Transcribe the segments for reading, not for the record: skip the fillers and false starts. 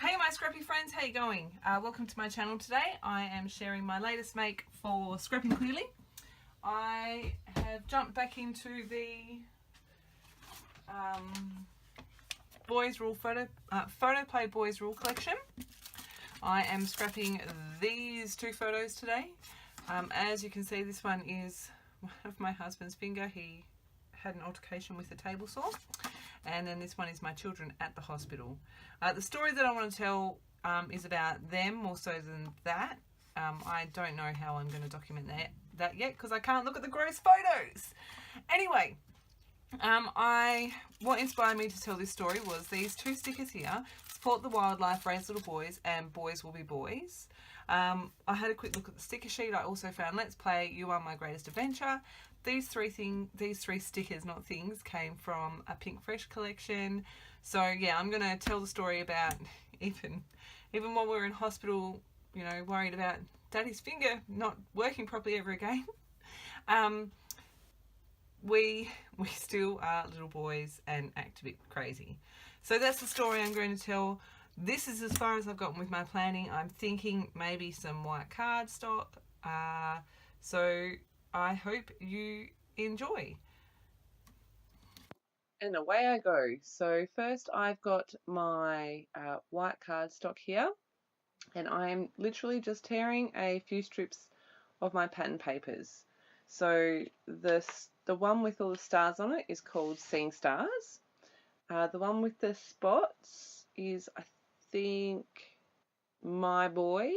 Hey my scrappy friends, how you going? Welcome to my channel today. I am sharing my latest make for Scrapping Clearly. I have jumped back into the Boys Rule PhotoPlay Boys Rule collection. I am scrapping these two photos today. As you can see, this one is one of my husband's finger. He had an altercation with a table saw. And then this one is my children at the hospital. The story that I want to tell is about them more so than that. I don't know how I'm going to document that yet because I can't look at the gross photos. Anyway, what inspired me to tell this story was these two stickers here: support the wildlife, raise little boys, and boys will be boys. I had a quick look at the sticker sheet. I also found Let's Play, You Are My Greatest Adventure. These three stickers, not things, came from a Pink Fresh collection. So yeah, I'm going to tell the story about even while we were in hospital, you know, worried about Daddy's finger not working properly ever again. We still are little boys and act a bit crazy. So that's the story I'm going to tell. This is as far as I've gotten with my planning. I'm thinking maybe some white cardstock. So I hope you enjoy. And away I go. So first I've got my white cardstock here, and I'm literally just tearing a few strips of my pattern papers. So the one with all the stars on it is called Seeing Stars. The one with the spots is, I think, My Boy.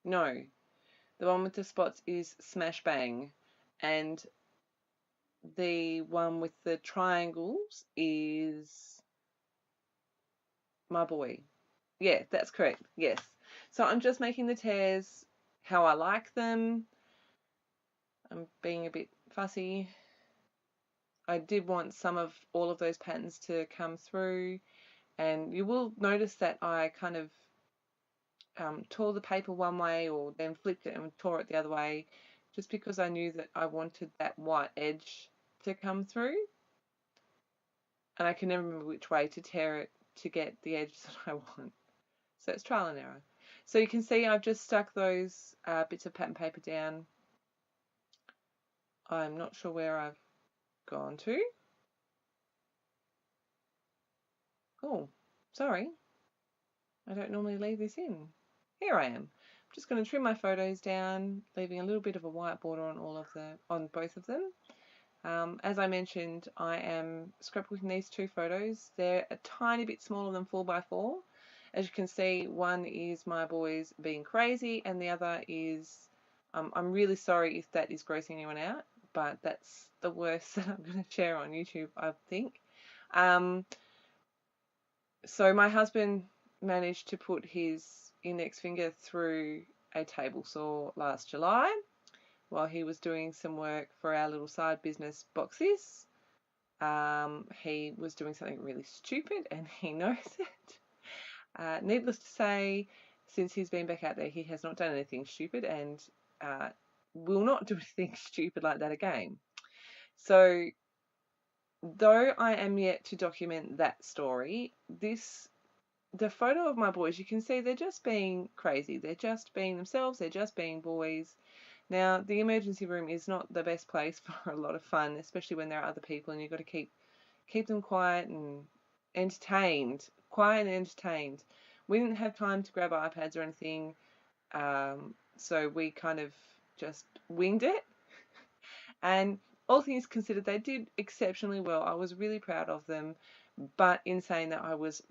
No, the one with the spots is Smash Bang, and the one with the triangles is My Boy. Yeah, that's correct. Yes. So I'm just making the tears how I like them. I'm being a bit fussy. I did want some of all of those patterns to come through, and you will notice that I kind of tore the paper one way or then flipped it and tore it the other way, just because I knew that I wanted that white edge to come through, and I can never remember which way to tear it to get the edge that I want. So it's trial and error. So you can see I've just stuck those bits of pattern paper down. I'm not sure where I've gone to. Oh, sorry. I don't normally leave this in. Here I am. I'm just going to trim my photos down, leaving a little bit of a white border on both of them. As I mentioned, I am scrapbooking these two photos. They're a tiny bit smaller than 4x4. As you can see, one is my boys being crazy, and the other is, I'm really sorry if that is grossing anyone out, but that's the worst that I'm going to share on YouTube, I think. So my husband managed to put his index finger through a table saw last July while he was doing some work for our little side business boxes. He was doing something really stupid and he knows it. Needless to say, since he's been back out there, he has not done anything stupid and will not do anything stupid like that again. So though I am yet to document that story, the photo of my boys, you can see they're just being crazy. They're just being themselves. They're just being boys. Now, the emergency room is not the best place for a lot of fun, especially when there are other people and you've got to keep them quiet and entertained. Quiet and entertained. We didn't have time to grab iPads or anything, so we kind of just winged it. And all things considered, they did exceptionally well. I was really proud of them. But in saying that, I was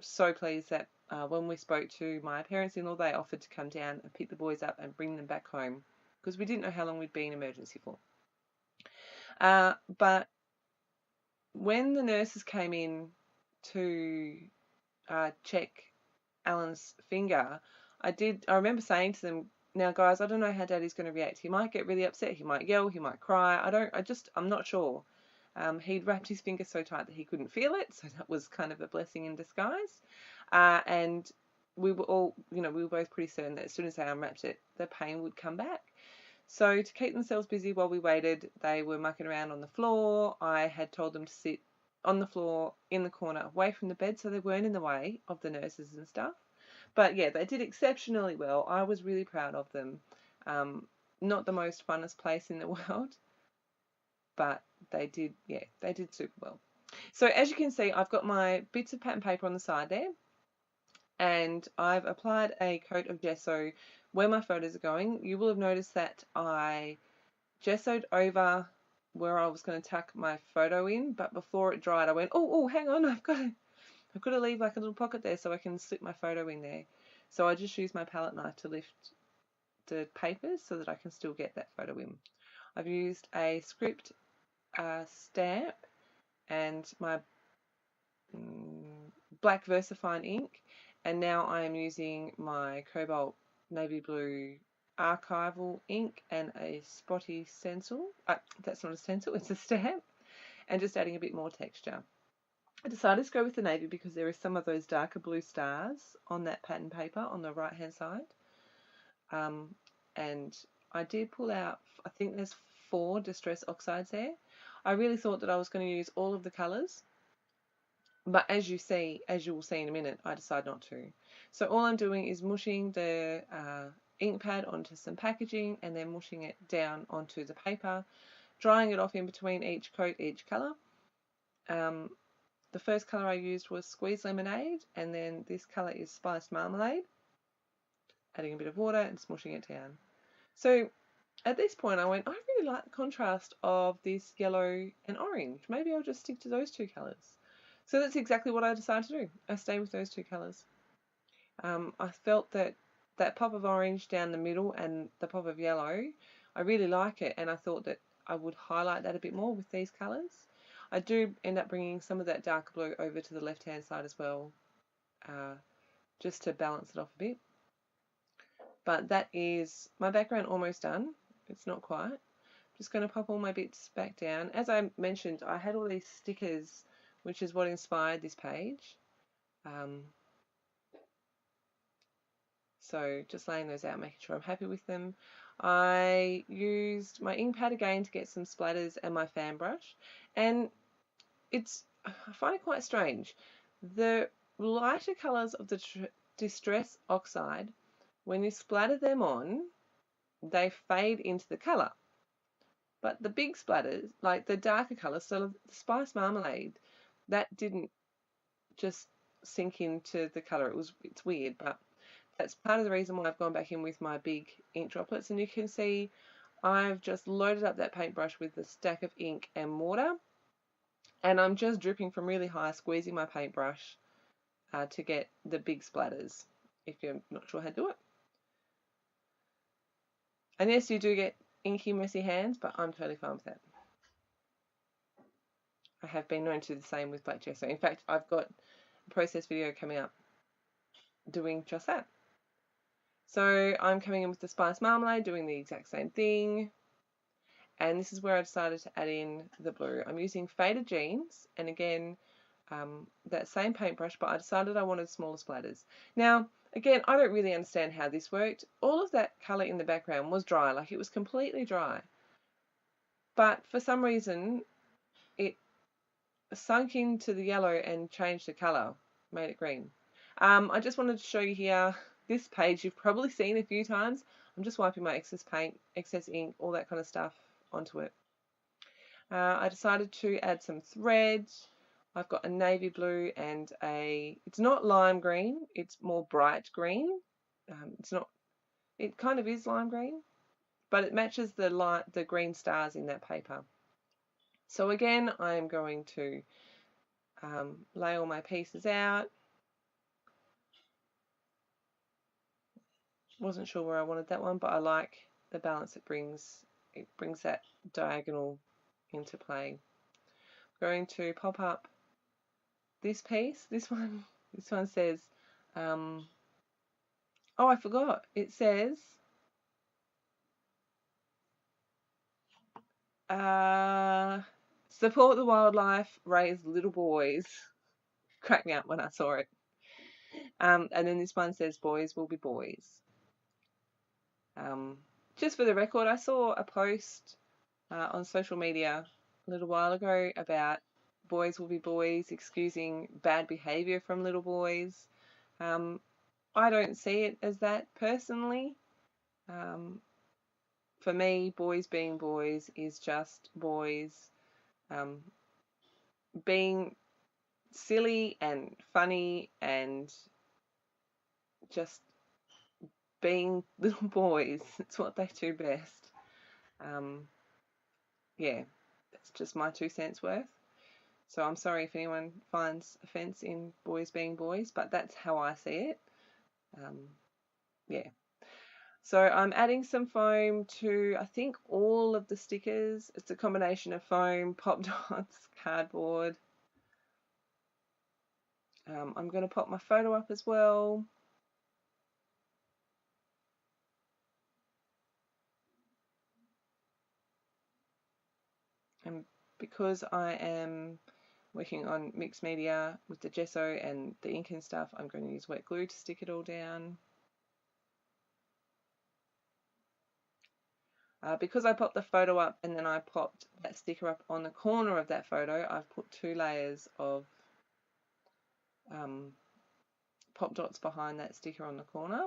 so pleased that when we spoke to my parents-in-law, they offered to come down and pick the boys up and bring them back home because we didn't know how long we'd be in emergency for. But when the nurses came in to check Alan's finger, I remember saying to them, now guys, I don't know how Daddy's going to react. He might get really upset. He might yell. He might cry. I'm not sure. He'd wrapped his finger so tight that he couldn't feel it, so that was kind of a blessing in disguise. And we were all, we were both pretty certain that as soon as they unwrapped it, the pain would come back. So to keep themselves busy while we waited, they were mucking around on the floor. I had told them to sit on the floor in the corner, away from the bed, so they weren't in the way of the nurses and stuff. But yeah, they did exceptionally well. I was really proud of them. Not the most funnest place in the world, but they did super well. So as you can see, I've got my bits of pattern paper on the side there, and I've applied a coat of gesso where my photos are going. You will have noticed that I gessoed over where I was going to tuck my photo in, but before it dried I went, oh, hang on, I've got to leave like a little pocket there so I can slip my photo in there. So I just used my palette knife to lift the papers so that I can still get that photo in. I've used a script stamp and my black VersaFine ink, and now I am using my cobalt navy blue archival ink and a spotty stencil. That's not a stencil, it's a stamp, and just adding a bit more texture. I decided to go with the navy because there are some of those darker blue stars on that pattern paper on the right hand side. And I did pull out, I think there's 4 distress oxides there. I really thought that I was going to use all of the colours, but as you will see in a minute, I decided not to. So all I'm doing is mushing the ink pad onto some packaging and then mushing it down onto the paper, drying it off in between each coat, each colour. The first colour I used was Squeezed Lemonade, and then this colour is Spiced Marmalade. Adding a bit of water and smushing it down. So at this point I went, I really like the contrast of this yellow and orange. Maybe I'll just stick to those 2 colours. So that's exactly what I decided to do. I stayed with those 2 colours. I felt that pop of orange down the middle and the pop of yellow, I really like it, and I thought that I would highlight that a bit more with these colours. I do end up bringing some of that darker blue over to the left hand side as well, just to balance it off a bit. But that is my background almost done. It's not quite. I'm just going to pop all my bits back down. As I mentioned, I had all these stickers, which is what inspired this page. So just laying those out, making sure I'm happy with them. I used my ink pad again to get some splatters and my fan brush, and I find it quite strange. The lighter colours of the Distress Oxide, when you splatter them on, they fade into the colour. But the big splatters, like the darker colours, so the Spice Marmalade, that didn't just sink into the colour. It's weird, but that's part of the reason why I've gone back in with my big ink droplets. And you can see I've just loaded up that paintbrush with a stack of ink and mortar, and I'm just dripping from really high, squeezing my paintbrush to get the big splatters, if you're not sure how to do it. And yes, you do get inky, messy hands, but I'm totally fine with that. I have been known to do the same with black gesso. In fact, I've got a process video coming up doing just that. So I'm coming in with the Spice Marmalade, doing the exact same thing. And this is where I decided to add in the blue. I'm using Faded Jeans, and again, that same paintbrush, but I decided I wanted smaller splatters. Now, again, I don't really understand how this worked. All of that colour in the background was dry, like it was completely dry. But for some reason, it sunk into the yellow and changed the colour, made it green. I just wanted to show you here, this page you've probably seen a few times. I'm just wiping my excess paint, excess ink, all that kind of stuff onto it. I decided to add some threads. I've got a navy blue and it's not lime green, it's more bright green. It kind of is lime green, but it matches the green stars in that paper. So again, I'm going to lay all my pieces out. Wasn't sure where I wanted that one, but I like the balance it brings. It brings that diagonal into play. I'm going to pop up this piece. This one says, oh, I forgot. It says, support the wildlife, raise little boys. Cracked me up when I saw it. And then this one says, boys will be boys. Just for the record, I saw a post on social media a little while ago about boys will be boys, excusing bad behaviour from little boys. I don't see it as that personally. For me, boys being boys is just boys being silly and funny and just being little boys. It's what they do best. Yeah, that's just my 2 cents worth. So I'm sorry if anyone finds offence in boys being boys, but that's how I see it. Yeah. So I'm adding some foam to, I think, all of the stickers. It's a combination of foam, pop dots, cardboard. I'm going to pop my photo up as well. And because I am working on mixed media with the gesso and the ink and stuff, I'm going to use wet glue to stick it all down. Because I popped the photo up and then I popped that sticker up on the corner of that photo, I've put 2 layers of pop dots behind that sticker on the corner.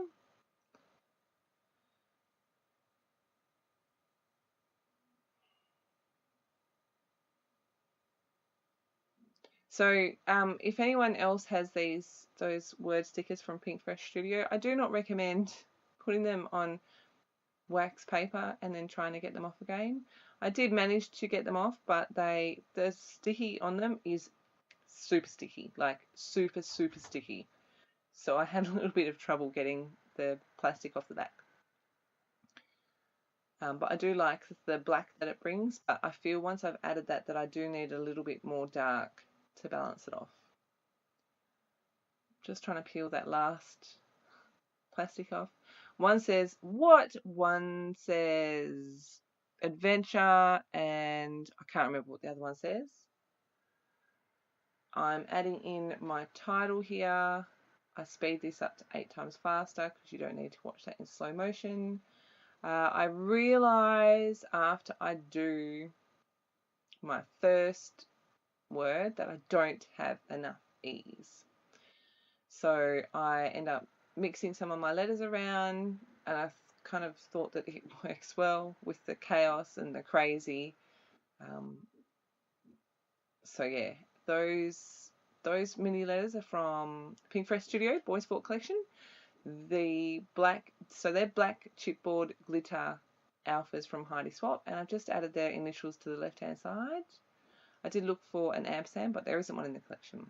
So if anyone else has those word stickers from Pink Fresh Studio, I do not recommend putting them on wax paper and then trying to get them off again. I did manage to get them off, but the sticky on them is super sticky, like super sticky. So I had a little bit of trouble getting the plastic off the back. But I do like the black that it brings, but I feel once I've added that I do need a little bit more dark to balance it off. Just trying to peel that last plastic off. One says what? One says adventure, and I can't remember what the other one says. I'm adding in my title here. I speed this up to 8 times faster because you don't need to watch that in slow motion. I realize after I do my first word that I don't have enough E's. So I end up mixing some of my letters around, and I kind of thought that it works well with the chaos and the crazy. So yeah, those mini letters are from Pink Fresh Studio Boys Fort Collection. The black, so they're black chipboard glitter alphas from Heidi Swap, and I've just added their initials to the left hand side. I did look for an ampersand, but there isn't one in the collection.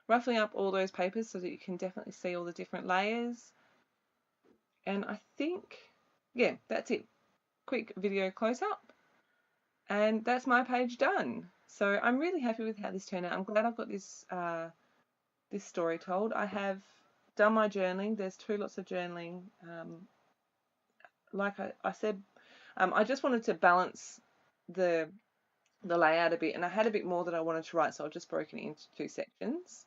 Ruffling up all those papers so that you can definitely see all the different layers. And I think, yeah, that's it. Quick video close up. And that's my page done. So I'm really happy with how this turned out. I'm glad I've got this this story told. I have done my journaling. There's 2 lots of journaling. Like I said, I just wanted to balance the layout a bit, and I had a bit more that I wanted to write, so I've just broken it into 2 sections.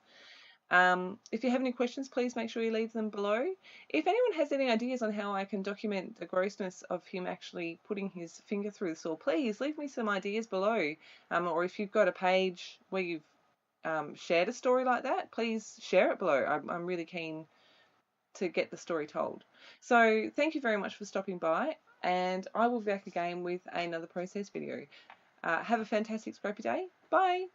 If you have any questions, please make sure you leave them below. If anyone has any ideas on how I can document the grossness of him actually putting his finger through the saw, please leave me some ideas below. Or if you've got a page where you've shared a story like that, please share it below. I'm really keen to get the story told. So thank you very much for stopping by, and I will be back again with another process video. Have a fantastic scrappy day. Bye.